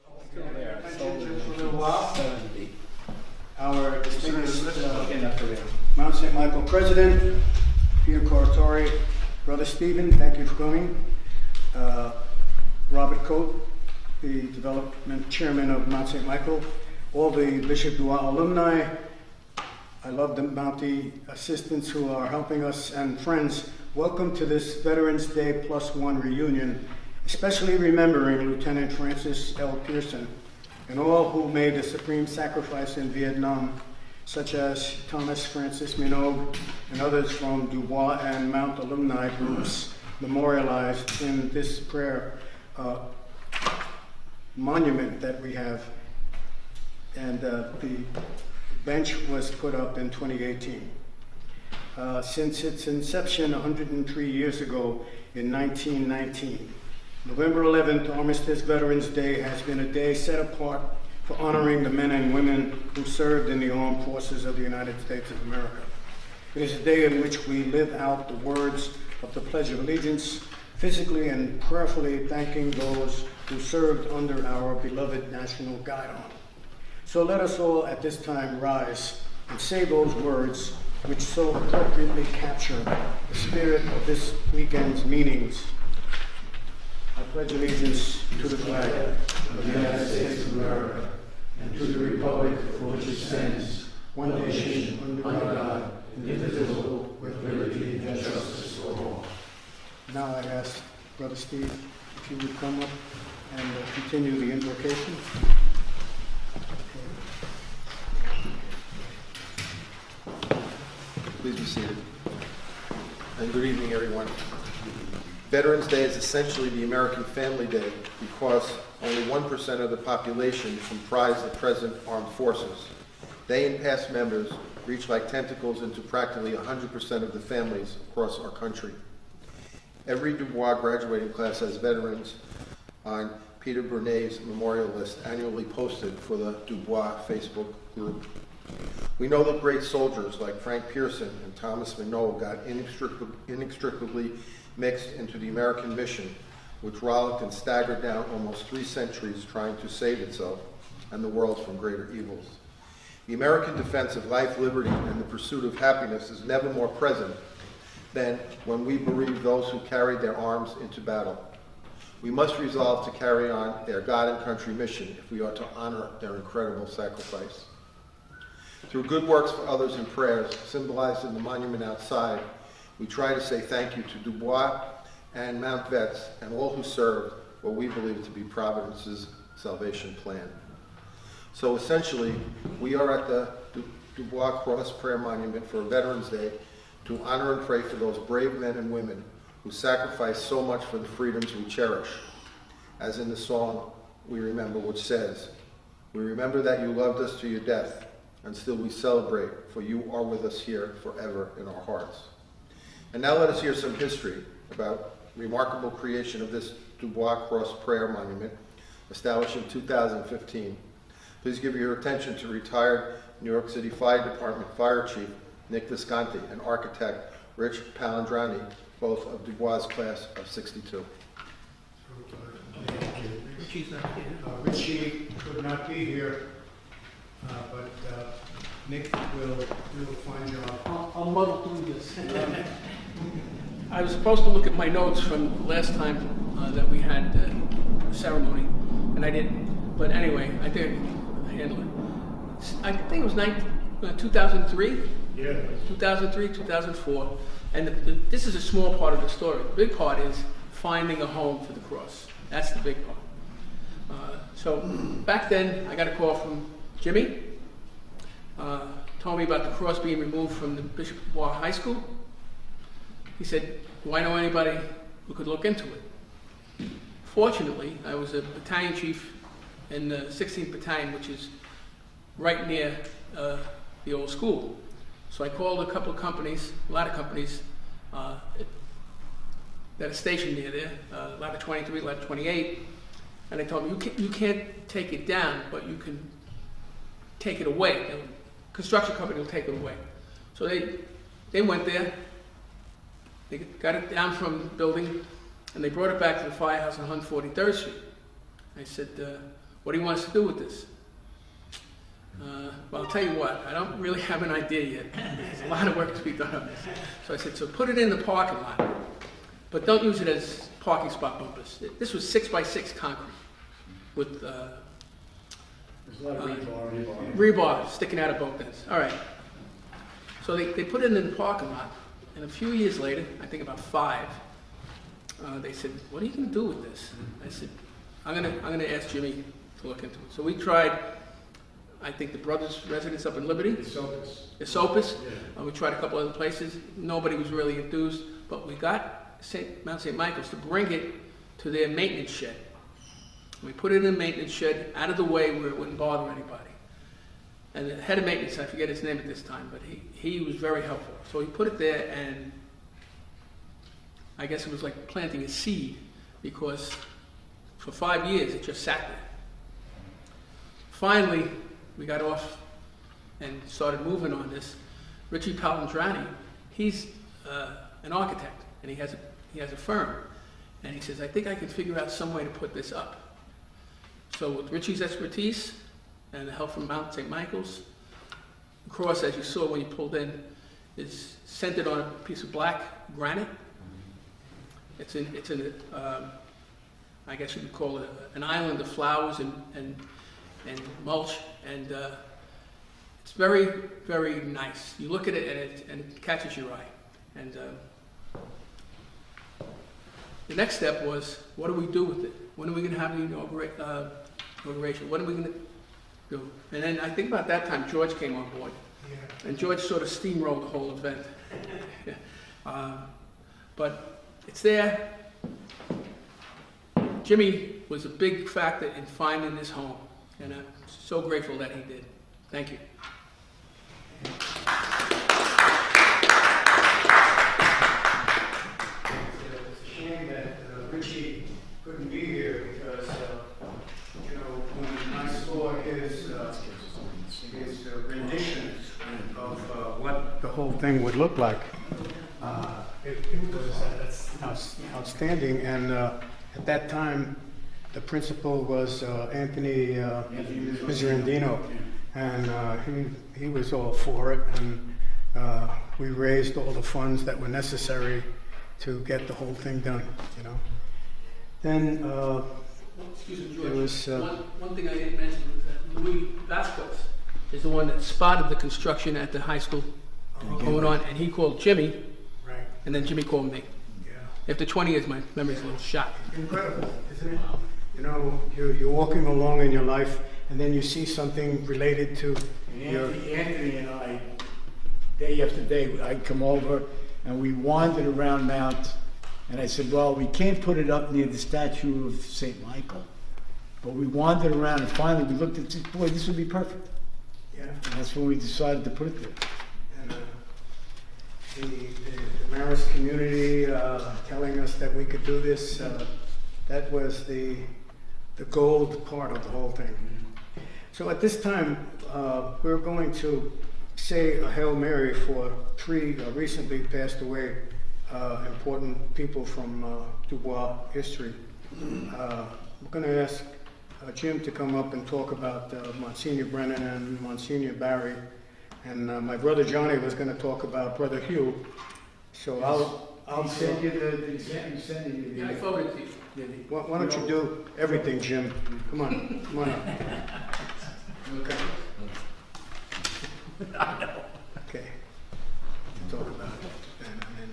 Still there. Attention just for a little while. 70. Our distinguished Mount St. Michael President, Peter Corritore, Brother Stephen, thank you for coming. Robert Coate, the Development Chairman of Mount St. Michael, all the Bishop DuBois alumni, I love the Mountie assistants who are helping us, and friends, welcome to this Veterans Day +1 reunion, especially remembering Lieutenant Francis L. Pearson and all who made a supreme sacrifice in Vietnam, such as Thomas Francis Minogue and others from DuBois and Mount alumni groups memorialized in this prayer monument that we have. And the bench was put up in 2018. Since its inception 103 years ago in 1919, November 11th, Armistice Veterans Day, has been a day set apart for honoring the men and women who served in the armed forces of the United States of America. It is a day in which we live out the words of the Pledge of Allegiance, physically and prayerfully thanking those who served under our beloved national guidon. So let us all at this time rise and say those words which so appropriately capture the spirit of this weekend's meanings. I pledge allegiance to the flag of the United States of America and to the republic for which it stands, one nation under God, indivisible, with liberty and justice for all. Now I ask Brother Steve if you would come up and continue the invocation. Please be seated. And good evening, everyone. Veterans Day is essentially the American Family Day because only 1% of the population comprise the present armed forces. They and past members reach like tentacles into practically 100% of the families across our country. Every DuBois graduating class has veterans on Peter Bernay's memorial list annually posted for the DuBois Facebook group. We know that great soldiers like Frank Pearson and Thomas Minogue got inextricably mixed into the American mission, which rollicked and staggered down almost 3 centuries trying to save itself and the world from greater evils. The American defense of life, liberty, and the pursuit of happiness is never more present than when we bereave those who carried their arms into battle. We must resolve to carry on their God and country mission if we are to honor their incredible sacrifice. Through good works for others and prayers, symbolized in the monument outside, we try to say thank you to DuBois and Mount Vets and all who served what we believe to be Providence's salvation plan. So essentially, we are at the DuBois Cross Prayer Monument for Veterans Day to honor and pray for those brave men and women who sacrificed so much for the freedoms we cherish. As in the song we remember, which says, "We remember that you loved us to your death, and still we celebrate, for you are with us here forever in our hearts." And now let us hear some history about remarkable creation of this DuBois Cross Prayer Monument, established in 2015. Please give your attention to retired New York City Fire Department Fire Chief Nick Visconti and architect Rich Palandrani, both of DuBois' class of '62. Richie's not here. Richie could not be here, but Nick will do a fine job. I'll muddle through this. I was supposed to look at my notes from last time that we had the ceremony, and I didn't. But anyway, I did handle it. I think it was 2003? Yeah. 2003, 2004. And this is a small part of the story. The big part is finding a home for the cross. That's the big part. So back then, I got a call from Jimmy. Told me about the cross being removed from the Bishop DuBois High School. He said, "Do I know anybody who could look into it?" Fortunately, I was a battalion chief in the 16th Battalion, which is right near the old school. So I called a couple of companies, a lot of companies that are stationed near there, Ladder 23, Ladder 28, and they told me, you can't take it down, but you can take it away. The construction company will take it away. So they went there, they got it down from the building, and they brought it back to the firehouse on 143rd Street. I said, what do you want us to do with this? Well, I'll tell you what, I don't really have an idea yet. There's a lot of work to be done on this. So I said, so put it in the parking lot, but don't use it as parking spot bumpers. This was 6x6 concrete with There's a lot of rebar sticking out of both ends. All right. So they put it in the parking lot, and a few years later, I think about 5, they said, what are you going to do with this? I said, I'm gonna ask Jimmy to look into it. So we tried, I think the brothers' residence up in Liberty. Esopus. Yeah. We tried a couple other places. Nobody was really enthused, but we got Mount St. Michael's to bring it to their maintenance shed. We put it in a maintenance shed out of the way where it wouldn't bother anybody. And the head of maintenance, I forget his name at this time, but he was very helpful. So he put it there, and I guess it was like planting a seed, because for 5 years it just sat there. Finally, we got off and started moving on this. Richie Palandrani, he's an architect, and he has a firm. And he says, I think I can figure out some way to put this up. So with Richie's expertise and the help from Mount St. Michael's, the cross, as you saw when you pulled in, is centered on a piece of black granite. It's in I guess you could call it an island of flowers and mulch, and it's very, very nice. You look at it and it catches your eye. And the next step was, what do we do with it? When are we going to have the inauguration? What are we going to do? And then I think about that time George came on board, and George sort of steamrolled the whole event. But it's there. Jimmy was a big factor in finding this home, and I'm so grateful that he did. Thank you. It's a shame that Richie couldn't be here, because when I saw his rendition of what the whole thing would look like, it was outstanding. And at that time, the principal was Anthony Miserandino, and he was all for it, and we raised all the funds that were necessary to get the whole thing done. Then Excuse me, there George. was One thing I didn't mention was that Louis Vasquez is the one that spotted the construction at the high school going on, and he called Jimmy, right, and then Jimmy called me. yeah. After 20 years, my memory's a little shot. Incredible, isn't it? You're walking along in your life, and then you see something related to your... Anthony and I, day after day, I'd come over and we wandered around Mount, and I said, well, we can't put it up near the statue of St. Michael. But we wandered around, and finally we looked at this, boy, this would be perfect. Yeah. And that's when we decided to put it there. And the Marist community telling us that we could do this, that was the gold part of the whole thing. So at this time, we're going to say a Hail Mary for 3 recently passed away important people from DuBois history. We're going to ask Jim to come up and talk about Monsignor Brennan and Monsignor Barry. And my brother Johnny was going to talk about Brother Hugh. So I'll send you the sending you. Yeah, I forwarded it to you. Why don't you do everything, Jim? Come on up. Okay. Okay. Talk about it, and then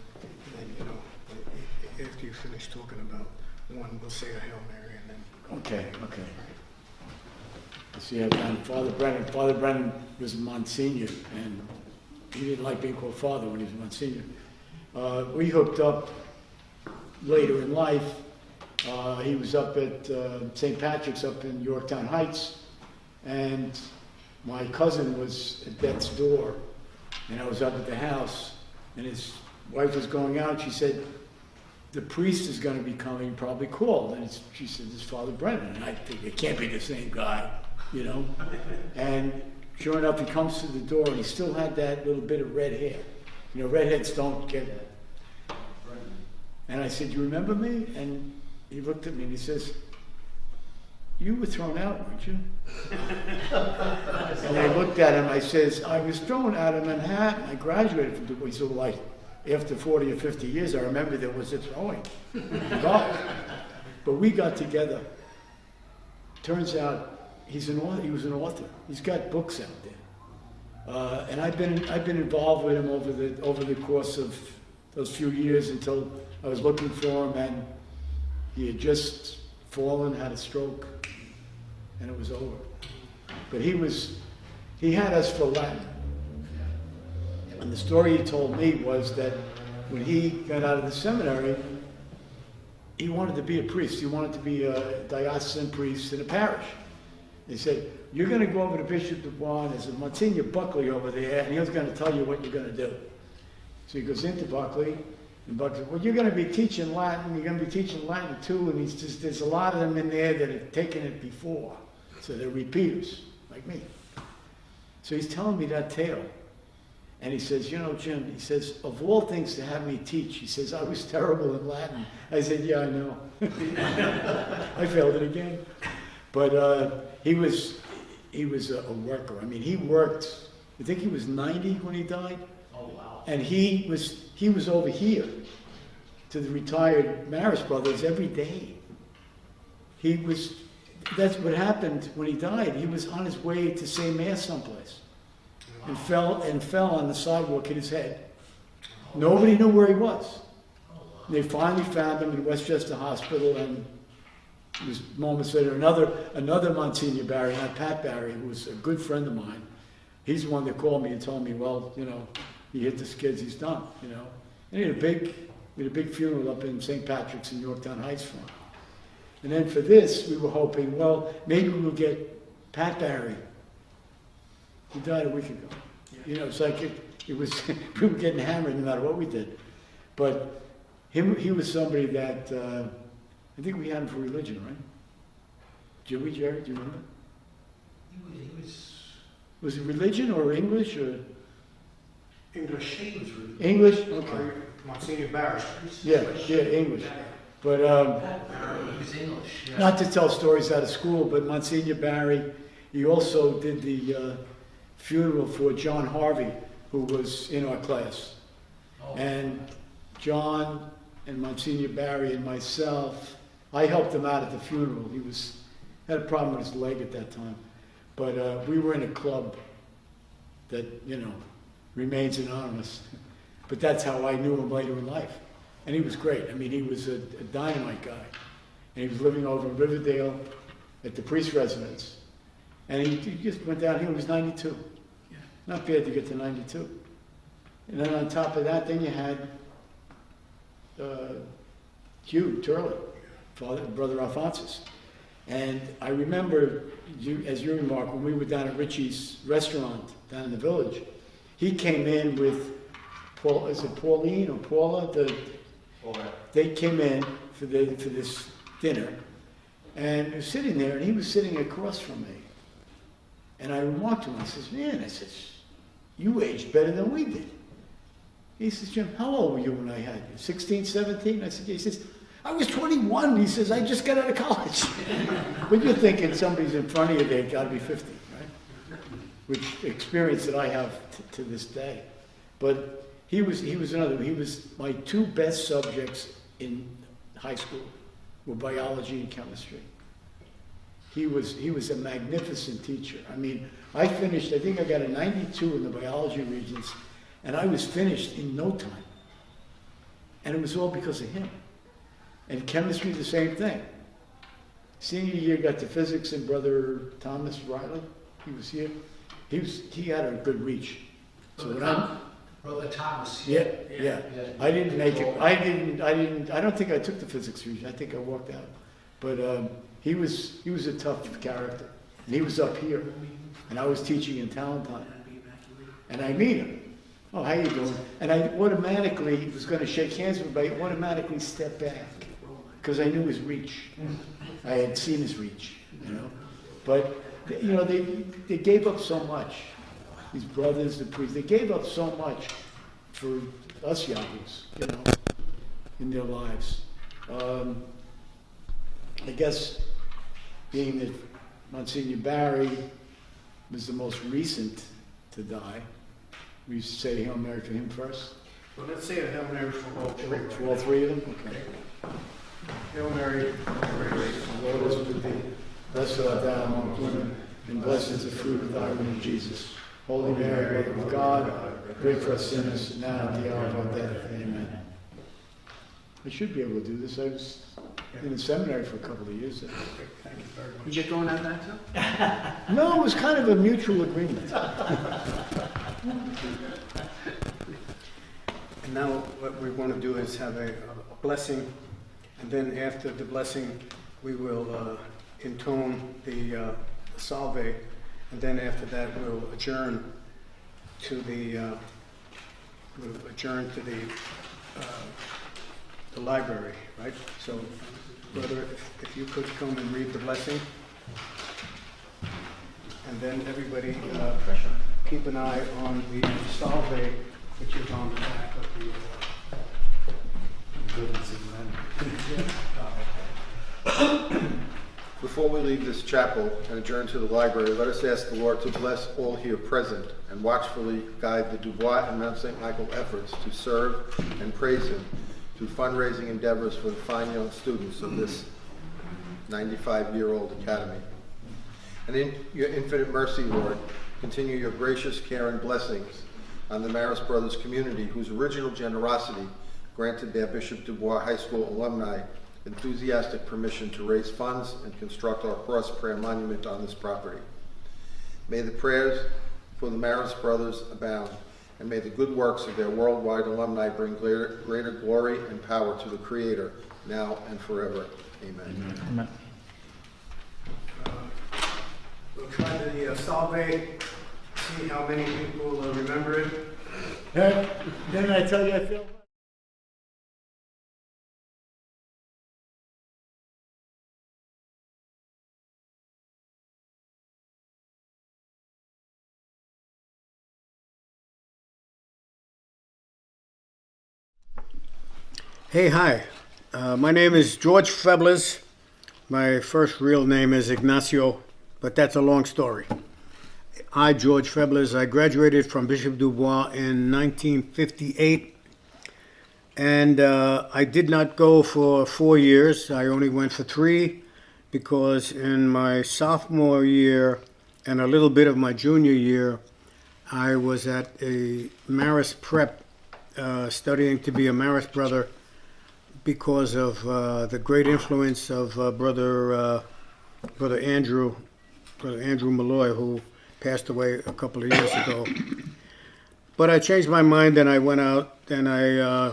after you finish talking about one, we'll say a Hail Mary, and then. Okay. See, I found Father Brennan. Father Brennan was a Monsignor, and he didn't like being called Father when he was a Monsignor. We hooked up later in life. He was up at St. Patrick's up in Yorktown Heights, and my cousin was at death's door, and I was up at the house, and his wife was going out. She said, the priest is going to be coming, probably called. And she said, this is Father Brennan. And I think it can't be the same guy, And sure enough, he comes to the door, and he still had that little bit of red hair. Redheads don't get it. And I said, you remember me? And he looked at me and he says, you were thrown out, weren't you? And I looked at him, I says, I was thrown out of Manhattan. I graduated from DuBois. So like, after 40 or 50 years, I remember there was a throwing involved. But we got together. Turns out he's an author. He was an author. He's got books out there. And I've been involved with him over the course of those few years until I was looking for him, and he had just fallen, had a stroke, and it was over. But he had us for Latin. And the story he told me was that when he got out of the seminary, he wanted to be a priest. He wanted to be a diocesan priest in a parish. He said, you're going to go over to Bishop DuBois, and there's a Monsignor Buckley over there, and he's going to tell you what you're going to do. So he goes into Buckley, and Buckley said, well, you're going to be teaching Latin. You're going to be teaching Latin too, and he's just, there's a lot of them in there that have taken it before. So they're repeaters, like me. So he's telling me that tale. And he says, you know, Jim, he says, of all things to have me teach, he says, I was terrible in Latin. I said, yeah, I know. I failed it again. But he was a worker. I mean, he worked, I think he was 90 when he died. Oh, wow. And he was over here to the retired Maris brothers every day. That's what happened when he died. He was on his way to say Mass someplace. And fell on the sidewalk, hit his head. Nobody knew where he was. And they finally found him in Westchester Hospital, and it was moments later, another Monsignor Barry, not Pat Barry, who was a good friend of mine. He's the one that called me and told me, well, you know, he hit the skids, he's done, you know. And we had a big funeral up in St. Patrick's in Yorktown Heights for him. And then for this, we were hoping, well, maybe we'll get Pat Barry. He died a week ago. You know, it's like it was, we were getting hammered no matter what we did. But he was somebody that, I think we had him for religion, right? Did we, Jerry? Do you remember? He was Was it religion or English or? English. he was really English? Okay. Monsignor Barrish. Yeah, English. But he was English. Yeah. not to tell stories out of school, but Monsignor Barry, he also did the funeral for John Harvey, who was in our class. Oh. And John and Monsignor Barry and myself, I helped him out at the funeral. He had a problem with his leg at that time. But we were in a club that, you know, remains anonymous. But that's how I knew him later in life. And he was great. I mean, he was a dynamite guy. And he was living over in Riverdale at the priest residence. And he just went down here, he was 92. Yeah. Not bad to get to 92. And then on top of that, then you had Hugh Turley, brother Alphonsus. And I remember, as you remarked, when we were down at Richie's restaurant down in the village, he came in with, is it Pauline or Paula? They came in for this dinner, and he was sitting there, and he was sitting across from me. And I remarked to him, I says, man, I says, you aged better than we did. He says, Jim, how old were you when I had you? 16, 17? I said, yeah. He says, I was 21. He says, I just got out of college. But you're thinking somebody's in front of you, they've got to be 50, right? Which experience that I have to this day. But he was my two best subjects in high school were biology and chemistry. He was a magnificent teacher. I mean, I think I got a 92 in the biology regions, and I was finished in no time. And it was all because of him. And chemistry, the same thing. Senior year, got to physics, and Brother Thomas Riley, he was here. He had a good reach. So Brother Thomas. yeah. I didn't make it. I don't think I took the physics region. I think I walked out. But he was a tough character. And he was up here. And I was teaching in Talentine. And I meet him. Oh, how you doing? And I automatically was going to shake hands with him, but I automatically stepped back because I knew his reach. I had seen his reach, you know. But, you know, they gave up so much. These brothers, the priests, they gave up so much for us yahoos, you know, in their lives. I guess being that Monsignor Barry was the most recent to die, we say Hail Mary for him first? Well, let's say a Hail Mary for all three. For all three of them? Okay. Hail Mary, The Lord is with thee. Blessed art thou among women, and blessed is the fruit of thy womb, Jesus. Holy Mary, Mother of God, pray for us sinners, now and at the hour of our death. Amen. I should be able to do this. I was in the seminary for a couple of years. Thank you very much. You get going on that too? No, it was kind of a mutual agreement. And now what we want to do is have a blessing, and then after the blessing, we will intone the salve, and then after that, we'll adjourn to the library, right? So, brother, if you could come and read the blessing, and then everybody keep an eye on the salve, which is on the back of the. Before we leave this chapel and adjourn to the library, let us ask the Lord to bless all here present and watchfully guide the DuBois and Mount St. Michael efforts to serve and praise Him through fundraising endeavors for the fine young students of this 95-year-old academy. And in your infinite mercy, Lord, continue your gracious care and blessings on the Marist Brothers community, whose original generosity granted their Bishop DuBois High School alumni enthusiastic permission to raise funds and construct our cross prayer monument on this property. May the prayers for the Marist Brothers abound, and may the good works of their worldwide alumni bring greater glory and power to the Creator, now and forever. Amen. Amen. We'll try the salve, see how many people remember it. Didn't I tell you I feel? Hey, hi. My name is George Febles. My first real name is Ignacio, but that's a long story. I, George Febles, I graduated from Bishop DuBois in 1958, and I did not go for 4 years. I only went for 3 because in my sophomore year and a little bit of my junior year, I was at a Marist prep studying to be a Marist brother because of the great influence of Brother Andrew Malloy, who passed away a couple of years ago. But I changed my mind and I went out and I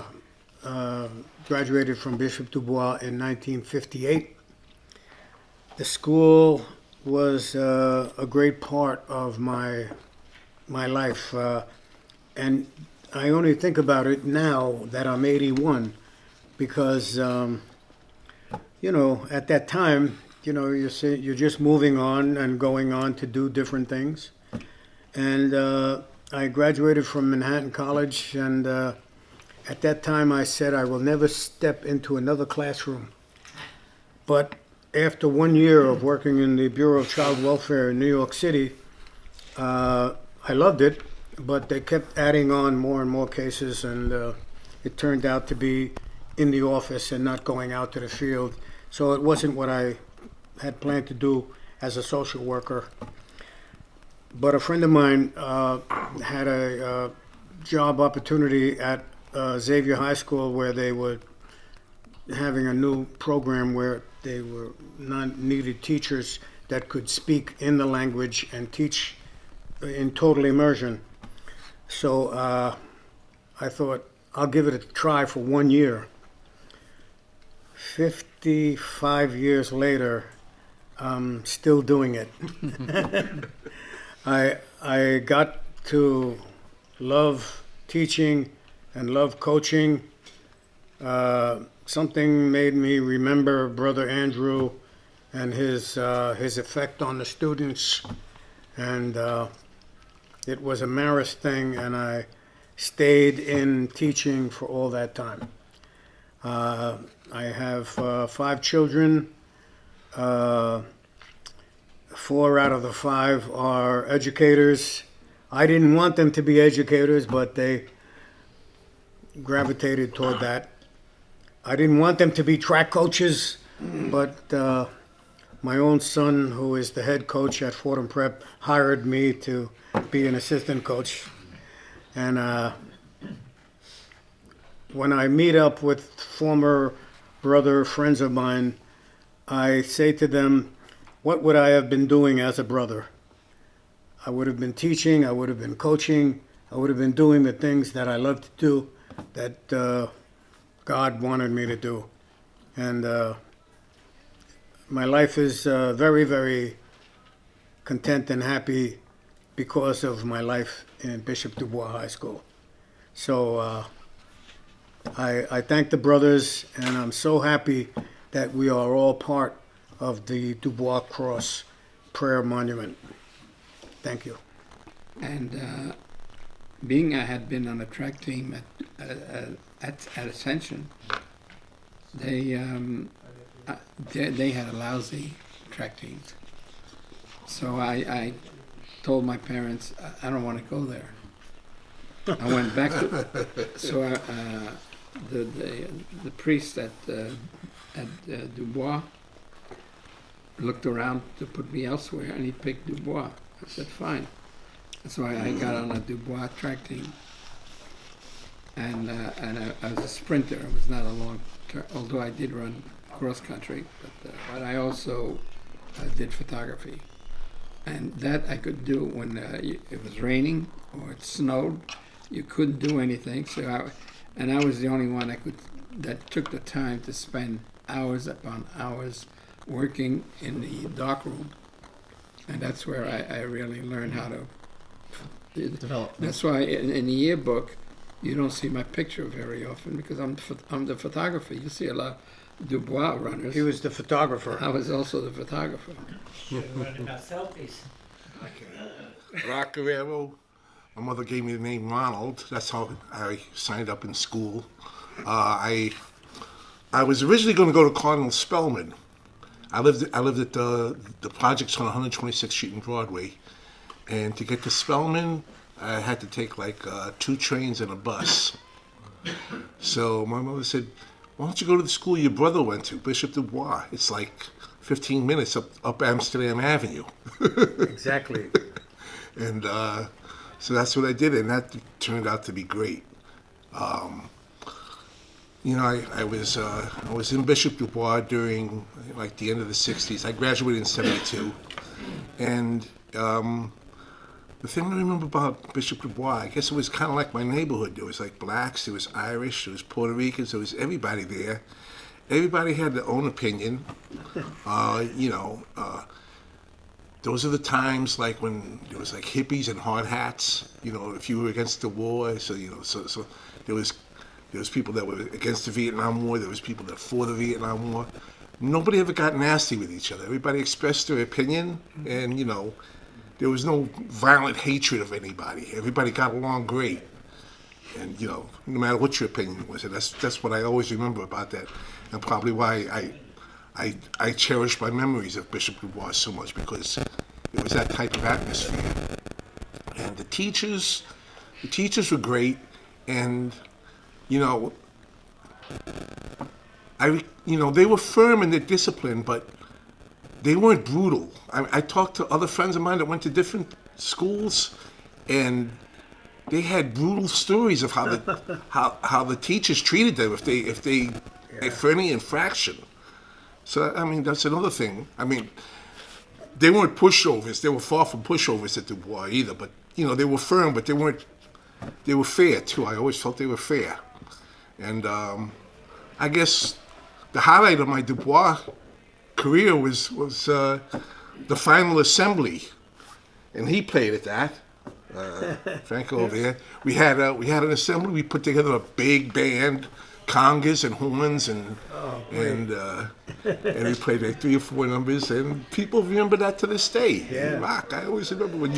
graduated from Bishop DuBois in 1958. The school was a great part of my life, and I only think about it now that I'm 81. Because, you know, at that time, you know, you're just moving on and going on to do different things. And I graduated from Manhattan College, and at that time I said I will never step into another classroom. But after 1 year of working in the Bureau of Child Welfare in New York City, I loved it, but they kept adding on more and more cases, and it turned out to be in the office and not going out to the field. So it wasn't what I had planned to do as a social worker. But a friend of mine had a job opportunity at Xavier High School where they were having a new program where they were needed teachers that could speak in the language and teach in total immersion. So I thought, I'll give it a try for 1 year. 55 years later, I'm still doing it. I got to love teaching and love coaching. Something made me remember Brother Andrew and his effect on the students, and it was a Marist thing, and I stayed in teaching for all that time. I have 5 children. 4 out of the 5 are educators. I didn't want them to be educators, but they gravitated toward that. I didn't want them to be track coaches, but my own son, who is the head coach at Fordham Prep, hired me to be an assistant coach. And when I meet up with former brother friends of mine, I say to them, what would I have been doing as a brother? I would have been teaching, I would have been coaching, I would have been doing the things that I love to do, that God wanted me to do. And my life is very, very content and happy because of my life in Bishop DuBois High School. So I thank the brothers, and I'm so happy that we are all part of the DuBois Cross Prayer Monument. Thank you. And being I had been on a track team at Ascension, they had a lousy track team. So I told my parents, I don't want to go there. I went back to, so the priest at DuBois looked around to put me elsewhere, and he picked DuBois. I said, fine. So I got on a DuBois track team, and I was a sprinter. I was not a long term, although I did run cross country, but I also did photography, and that I could do when it was raining or it snowed. You couldn't do anything, so I was the only one that took the time to spend hours upon hours working in the darkroom, and that's where I really learned how to develop. That's why in the yearbook you don't see my picture very often, because I'm the photographer. You see a lot of DuBois runners. He was the photographer. I was also the photographer. About selfies. Rock. My mother gave me the name Ronald. That's how I signed up in school. I was originally going to go to Cardinal Spellman. I lived at the projects on 126th Street in Broadway, and to get to Spellman, I had to take like 2 trains and a bus. So my mother said, "Why don't you go to the school your brother went to, Bishop DuBois? It's like 15 minutes up Amsterdam Avenue." Exactly. And so that's what I did, and that turned out to be great. I was in Bishop DuBois during like the end of the '60s. I graduated in '72, and the thing I remember about Bishop DuBois, I guess it was kind of like my neighborhood. There was like blacks, there was Irish, there was Puerto Ricans, there was everybody there. Everybody had their own opinion. Those are the times like when there was like hippies and hard hats. If you were against the war, so there was people that were against the Vietnam War. There was people that fought the Vietnam War. Nobody ever got nasty with each other. Everybody expressed their opinion, and there was no violent hatred of anybody. Everybody got along great, and no matter what your opinion was, and that's what I always remember about that, and probably why I cherish my memories of Bishop DuBois so much, because it was that type of atmosphere. And the teachers were great, and they were firm in their discipline, but they weren't brutal. I talked to other friends of mine that went to different schools, and they had brutal stories of how the teachers treated them for any infraction. So that's another thing. They weren't pushovers. They were far from pushovers at DuBois either. But they were firm, but they weren't. They were fair too. I always felt they were fair. And I guess the highlight of my DuBois career was the final assembly, and he played at that. Franco over there. We had an assembly. We put together a big band, congas and horns, and we played like 3 or 4 numbers, and people remember that to this day. Yeah. Rock. I always remember when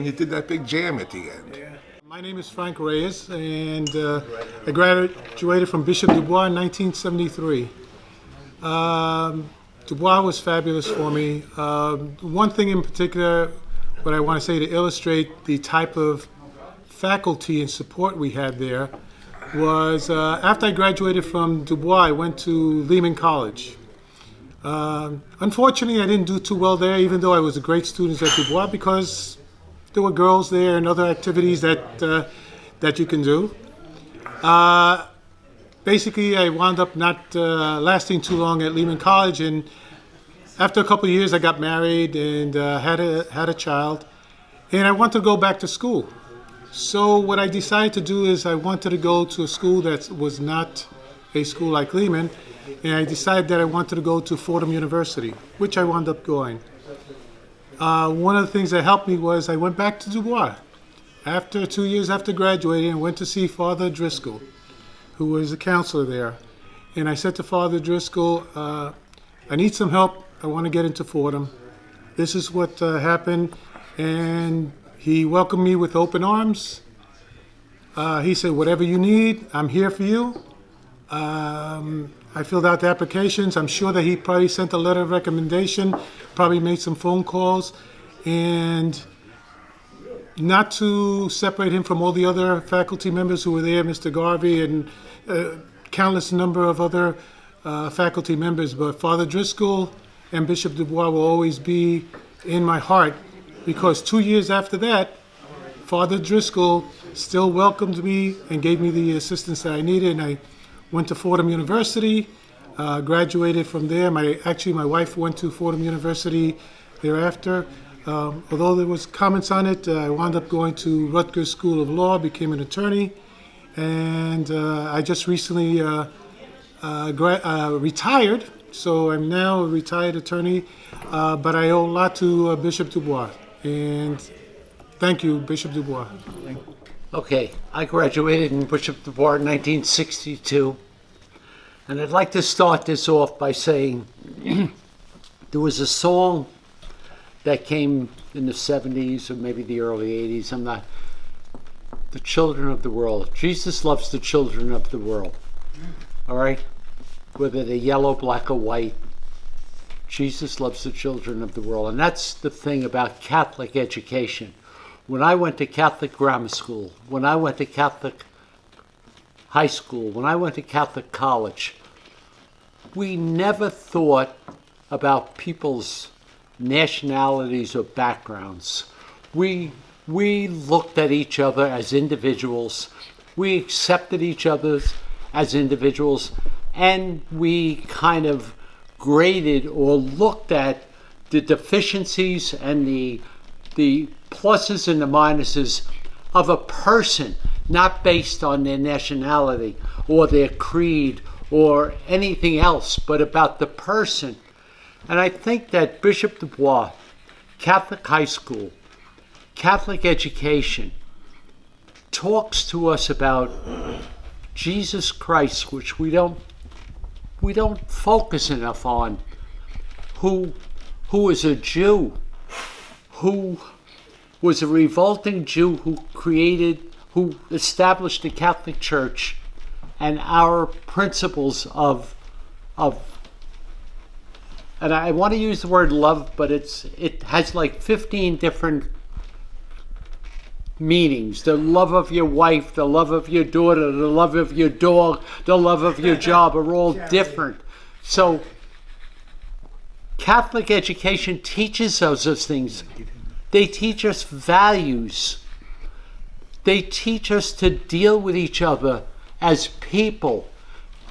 you did that big jam at the end. Yeah. My name is Frank Reyes, and I graduated from Bishop DuBois in 1973. DuBois was fabulous for me. One thing in particular, what I want to say to illustrate the type of faculty and support we had there was after I graduated from DuBois, I went to Lehman College. Unfortunately, I didn't do too well there, even though I was a great student at DuBois, because there were girls there and other activities that you can do. Basically, I wound up not lasting too long at Lehman College, and after a couple of years, I got married and had a child, and I wanted to go back to school. So what I decided to do is I wanted to go to a school that was not a school like Lehman, and I decided that I wanted to go to Fordham University, which I wound up going. One of the things that helped me was I went back to DuBois. After 2 years after graduating, I went to see Father Driscoll, who was a counselor there. And I said to Father Driscoll, I need some help. I want to get into Fordham. This is what happened. And he welcomed me with open arms. He said, whatever you need, I'm here for you. I filled out the applications. I'm sure that he probably sent a letter of recommendation, probably made some phone calls. And not to separate him from all the other faculty members who were there, Mr. Garvey and countless number of other faculty members, but Father Driscoll and Bishop DuBois will always be in my heart, because 2 years after that, Father Driscoll still welcomed me and gave me the assistance that I needed, and I went to Fordham University, graduated from there. My wife went to Fordham University thereafter. Although there was comments on it, I wound up going to Rutgers School of Law, became an attorney, and I just recently retired, so I'm now a retired attorney, but I owe a lot to Bishop DuBois, and thank you, Bishop DuBois. Okay, I graduated in Bishop DuBois in 1962, and I'd like to start this off by saying there was a song that came in the 70s or maybe the early 80s. The children of the world. Jesus loves the children of the world. All right? Whether they're yellow, black, or white, Jesus loves the children of the world. And that's the thing about Catholic education. When I went to Catholic grammar school, when I went to Catholic high school, when I went to Catholic college, we never thought about people's nationalities or backgrounds. We looked at each other as individuals. We accepted each other as individuals, and we kind of graded or looked at the deficiencies and the pluses and the minuses of a person, not based on their nationality or their creed or anything else, but about the person. And I think that Bishop DuBois, Catholic high school, Catholic education, talks to us about Jesus Christ, which we don't focus enough on, who is a Jew, who was a revolting Jew who established the Catholic Church and our principles of and I want to use the word love, but it has like 15 different meanings. The love of your wife, the love of your daughter, the love of your dog, the love of your job are all different. So Catholic education teaches us those things. They teach us values. They teach us to deal with each other as people.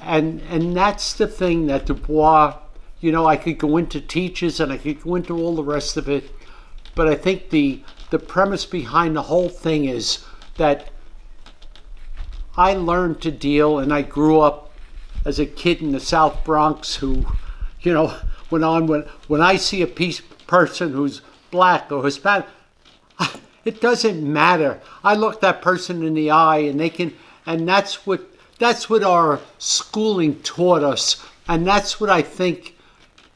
And that's the thing that DuBois, I could go into teachers and I could go into all the rest of it, but I think the premise behind the whole thing is that I learned to deal, and I grew up as a kid in the South Bronx who, when I see a person who's black or Hispanic, it doesn't matter. I look that person in the eye, and that's what our schooling taught us, and that's what I think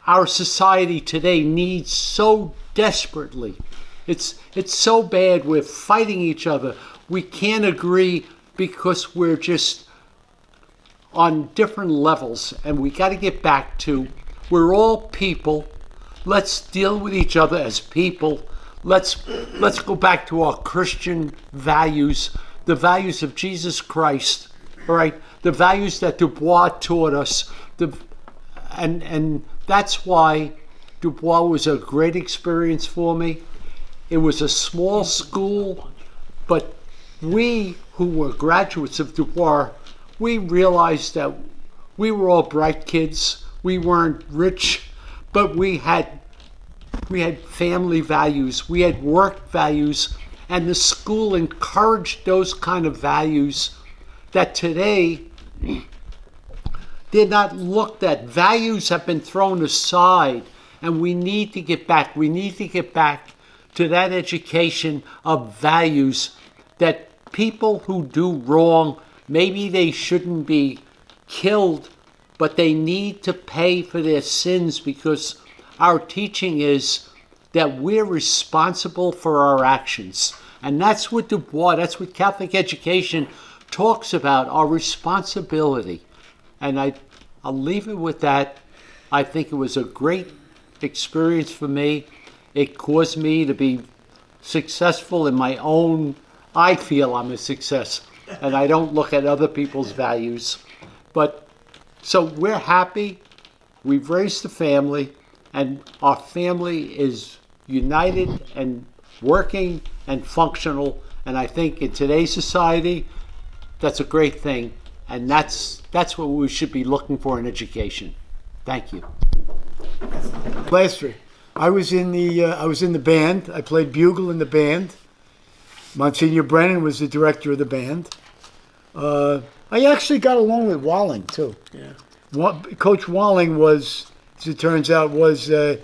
our society today needs so desperately. It's so bad. We're fighting each other. We can't agree because we're just on different levels, and we got to get back to We're all people. Let's deal with each other as people. Let's go back to our Christian values, the values of Jesus Christ, all right? The values that DuBois taught us. And that's why DuBois was a great experience for me. It was a small school, but we who were graduates of DuBois, we realized that we were all bright kids. We weren't rich, but we had family values. We had work values, and the school encouraged those kind of values that today they're not looked at. Values have been thrown aside, and we need to get back. We need to get back to that education of values, that people who do wrong, maybe they shouldn't be killed, but they need to pay for their sins, because our teaching is that we're responsible for our actions. And that's what DuBois, that's what Catholic education talks about, our responsibility. And I'll leave it with that. I think it was a great experience for me. It caused me to be successful in my own, I feel I'm a success, and I don't look at other people's values. But so we're happy. We've raised a family, and our family is united and working and functional. And I think in today's society, that's a great thing. And that's what we should be looking for in education. Thank you. Last year, I was in the band. I played bugle in the band. Monsignor Brennan was the director of the band. I actually got along with Walling too. Yeah. Coach Walling was, as it turns out, was a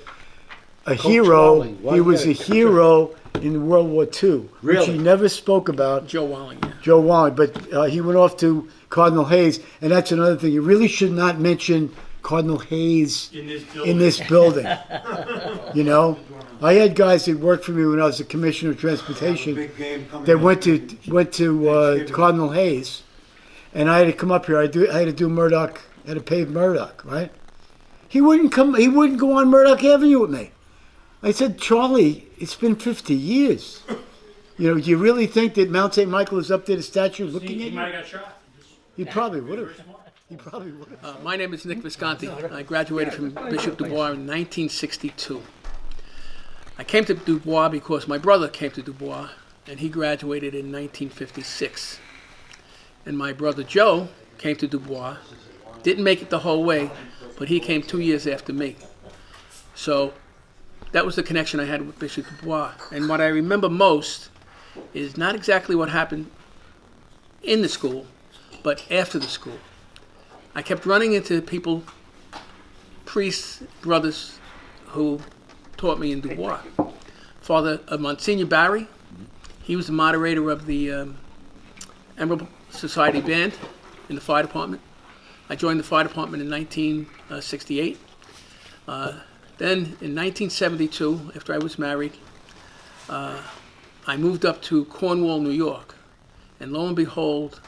hero. Walling, He was a hero in World War II, which Really? he never spoke about. Joe Walling, yeah. Joe Walling, but he went off to Cardinal Hayes, and that's another thing. You really should not mention Cardinal Hayes in this building. You know, I had guys that worked for me when I was the Commissioner of Transportation. Big game coming They up. went to Cardinal Hayes, and I had to come up here. I had to do Murdoch. I had to pave Murdoch, right? He wouldn't come. He wouldn't go on Murdoch Avenue with me. I said, Charlie, it's been 50 years. You know, do you really think that Mount St. Michael is up there, the statue, looking at you? got shot. He probably would have. He probably would have. My name is Nick Visconti. I graduated from Bishop DuBois in 1962. I came to DuBois because my brother came to DuBois, and he graduated in 1956. And my brother Joe came to DuBois, didn't make it the whole way, but he came 2 years after me. So that was the connection I had with Bishop DuBois. And what I remember most is not exactly what happened in the school, but after the school. I kept running into people, priests, brothers, who taught me in DuBois. Father Monsignor Barry, he was the moderator of the Emerald Society Band in the fire department. I joined the fire department in 1968. Then in 1972, after I was married, I moved up to Cornwall, New York. And lo and behold,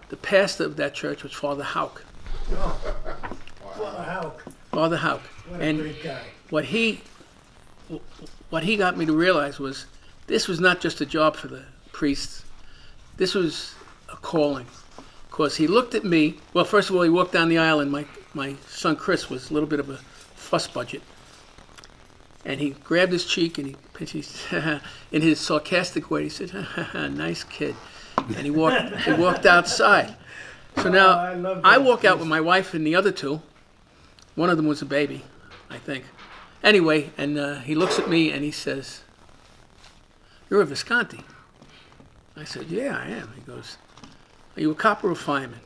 the pastor of that church was Father Houck. Father Houck. Father Houck. What a And great guy. what he got me to realize was this was not just a job for the priests. This was a calling. Because he looked at me, well, first of all, he walked down the aisle, and my son Chris was a little bit of a fuss budget. And he grabbed his cheek and he pinched in his sarcastic way. He said, "Nice kid," and he walked outside. So now I walk out with my wife and the other two. One of them was a baby, I think. Anyway, and he looks at me and he says, "You're a Visconti." I said, "Yeah, I am." He goes, "Are you a cop or a fireman?"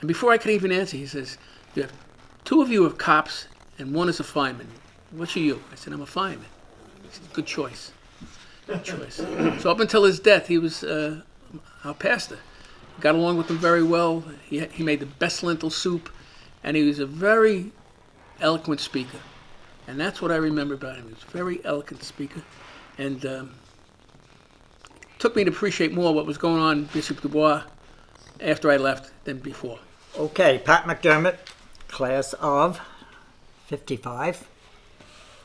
And before I could even answer, he says, "You have two of you are cops and one is a fireman. Which are you?" I said, "I'm a fireman." He said, "Good choice. Good choice." So up until his death, he was our pastor. Got along with him very well. He made the best lentil soup, and he was a very eloquent speaker. And that's what I remember about him. He was a very eloquent speaker, and took me to appreciate more what was going on in Bishop DuBois after I left than before. Okay, Pat McDermott, class of 55.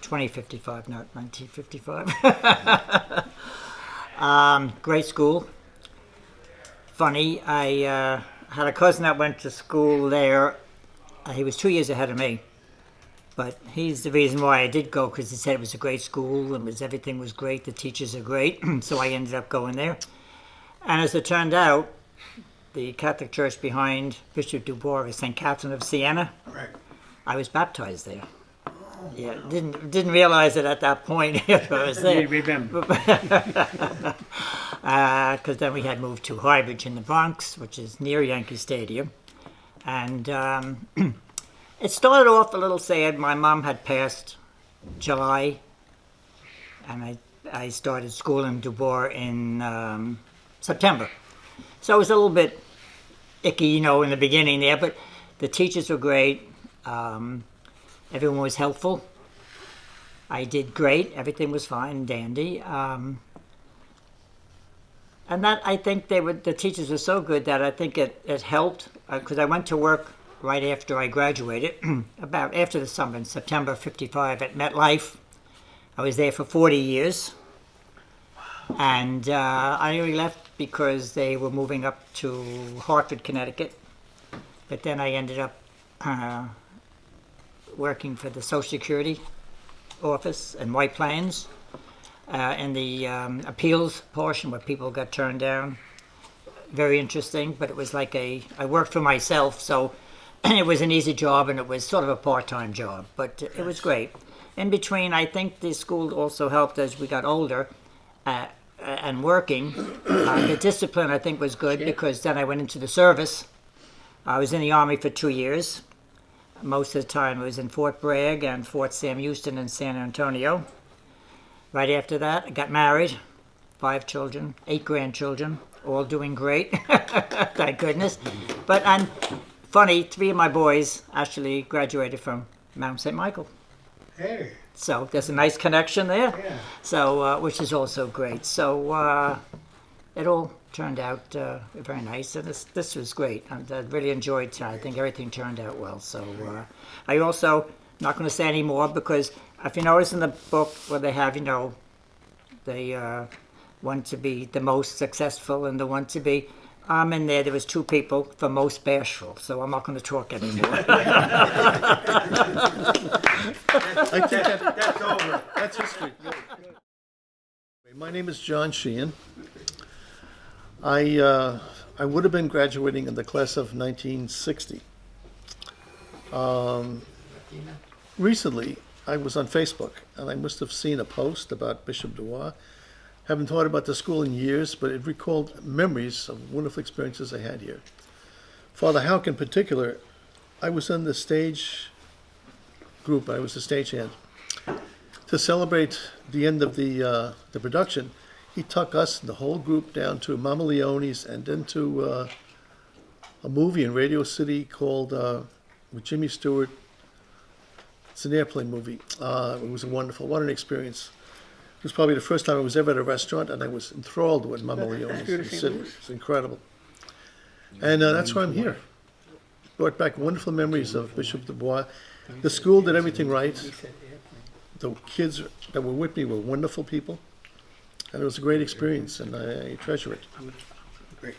2055, not 1955. Great school. Funny, I had a cousin that went to school there. He was 2 years ahead of me. But he's the reason why I did go, because he said it was a great school and everything was great, the teachers are great, so I ended up going there. And as it turned out, the Catholic Church behind Bishop DuBois is St. Catherine of Siena. Right. I was baptized there. Yeah, didn't realize it at that point if I was there. Remember. Because then we had moved to Highbridge in the Bronx, which is near Yankee Stadium. And it started off a little sad. My mom had passed July, and I started school in DuBois in September. So it was a little bit icky, in the beginning there, but the teachers were great. Everyone was helpful. I did great. Everything was fine and dandy. And that, I think the teachers were so good that I think it helped, because I went to work right after I graduated, about after the summer in September '55 at MetLife. I was there for 40 years. And I only left because they were moving up to Hartford, Connecticut. But then I ended up working for the Social Security office in White Plains in the appeals portion where people got turned down. Very interesting, but it was like I worked for myself, so it was an easy job and it was sort of a part-time job, but it was great. In between, I think the school also helped as we got older and working. The discipline, I think, was good because then I went into the service. I was in the Army for 2 years. Most of the time I was in Fort Bragg and Fort Sam Houston and San Antonio. Right after that, I got married, 5 children, 8 grandchildren, all doing great, thank goodness. But funny, 3 of my boys actually graduated from Mount St. Michael. Hey. So there's a nice connection there. Yeah. So, which is also great. So it all turned out very nice, and this was great. I really enjoyed it. I think everything turned out well. So I also, not going to say any more, because if you notice in the book where they have, they want to be the most successful and the one to be, I'm in there was 2 people for most bashful, so I'm not going to talk anymore. I think That's over. that's history. My name is John Sheehan. I would have been graduating in the class of 1960. Recently, I was on Facebook, and I must have seen a post about Bishop DuBois. Haven't thought about the school in years, but it recalled memories of wonderful experiences I had here. Father Houck in particular, I was in the stage group, I was the stagehand. To celebrate the end of the production, he took us, the whole group, down to Mama Leone's and into a movie in Radio City called, with Jimmy Stewart. It's an airplane movie. It was wonderful. What an experience. It was probably the first time I was ever at a restaurant, and I was enthralled with Mama Leone's in the city. It's incredible. And that's why I'm here. Brought back wonderful memories of Bishop DuBois. The school did everything right. The kids that were with me were wonderful people. And it was a great experience, and I treasure it. Great.